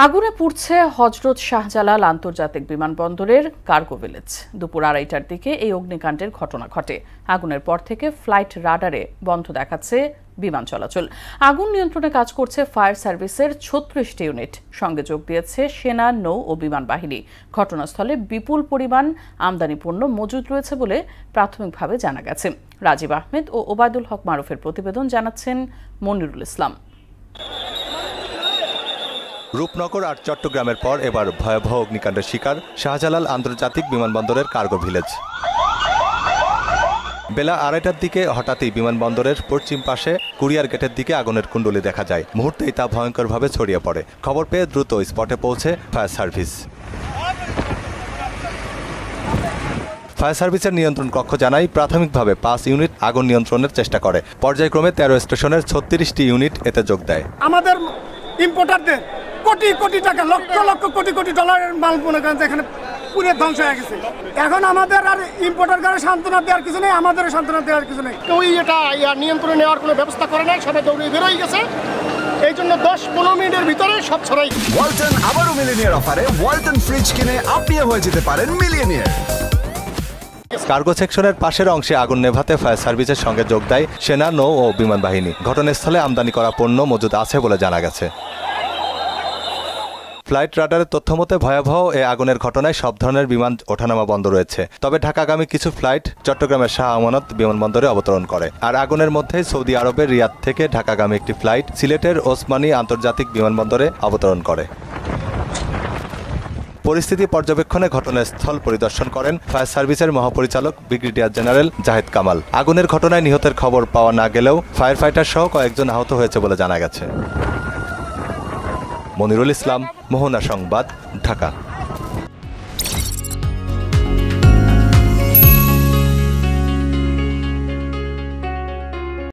আগুনে পুড়ছে হযরত শাহজালাল আন্তর্জাতিক বিমানবন্দরের কার্গো ভিলেজ। দুপুর 2:30টার দিকে এই অগ্নিকাণ্ডের ঘটনা ঘটে। আগুনের পর থেকে ফ্লাইট রাডারে বন্ধ দেখাচ্ছে বিমান চলাচল। আগুন নিয়ন্ত্রণে কাজ করছে ফায়ার সার্ভিসের 36টি ইউনিট, সঙ্গে যোগ দিয়েছে সেনা, নৌ ও বিমান বাহিনী। ঘটনাস্থলে বিপুল পরিমাণ আমদানি পণ্য মজুদ রয়েছে বলে প্রাথমিকভাবে জানা গেছে। রাজীব আহমেদ ও ওবায়দুল হক মারুফের প্রতিবেদন, জানাচ্ছেন মনিরুল ইসলাম। রূপনগর আর চট্টগ্রামের পর এবার ভয়াবহ অগ্নিকাণ্ডের শিকার শাহজালাল আন্তর্জাতিক বিমানবন্দরের কার্গো ভিলেজ। বেলা 2:30টার দিকে হঠাৎই বিমানবন্দরের পশ্চিম পাশে কুরিয়ার গেটের দিকে আগুনের কুণ্ডলী দেখা যায়। মুহূর্তেই তা ভয়ঙ্করভাবে ছড়িয়ে পড়ে। খবর পেয়ে দ্রুত স্পটে পৌঁছে ফায়ার সার্ভিস। ফায়ার সার্ভিসের নিয়ন্ত্রণ কক্ষ জানায়, প্রাথমিকভাবে 5 ইউনিট আগুন নিয়ন্ত্রণের চেষ্টা করে। পর্যায়ক্রমে 13 স্টেশনের 36টি ইউনিট এতে যোগ দেয়। আমাদের ইম্পোর্টারদের কোটি কোটি টাকা, লক্ষ লক্ষ কোটি কোটি ডলারের মাল মনে করেন এখানে পুরো ধ্বংস হয়ে গেছে। এখন আমাদের আর ইম্পোর্টারকে সান্ত্বনা দেওয়ার কিছু নেই, আমাদের সান্ত্বনা দেওয়ার কিছু নেই। কেউ এটা নিয়ন্ত্রণে নেওয়ার কোনো ব্যবস্থা করে নাই, সবাই দৌড়ে বেরোয় গেছে। এই জন্য 10-15 মিনিটের ভিতরে সব ছড়াই। ওয়ালটন আবারও মিলিয়নিয়ার অফারে ওয়ালটন ফ্রিজ কিনে আপনিও হয়ে যেতে পারেন মিলিয়নিয়ার। কার্গো সেকশনের পাশের অংশে আগুন নেভাতে ফায়ার সার্ভিসের সঙ্গে যোগ দেয় সেনা, নৌ ও বিমান বাহিনী। ঘটনাস্থলে আমদানি করা পণ্য মজুদ আছে বলে জানা গেছে। ফ্লাইট রাডারের তথ্য মতে ভয়াবহ এ আগুনের ঘটনায় সব ধরনের বিমান ওঠানামা বন্ধ রয়েছে। তবে ঢাকাগামী কিছু ফ্লাইট চট্টগ্রামের শাহ আমানত বিমানবন্দরে অবতরণ করে। আর আগুনের মধ্যেই সৌদি আরবের রিয়াদ থেকে ঢাকাগামী একটি ফ্লাইট সিলেটের ওসমানী আন্তর্জাতিক বিমানবন্দরে অবতরণ করে। পরিস্থিতি পর্যবেক্ষণে ঘটনাস্থল পরিদর্শন করেন ফায়ার সার্ভিসের মহাপরিচালক ব্রিগেডিয়ার জেনারেল জাহেদ কামাল। আগুনের ঘটনায় নিহতের খবর পাওয়া না গেলেও ফায়ার ফাইটার সহ কয়েকজন আহত হয়েছে বলে জানা গেছে। মনিরুল ইসলাম, মোহনা সংবাদ, ঢাকা।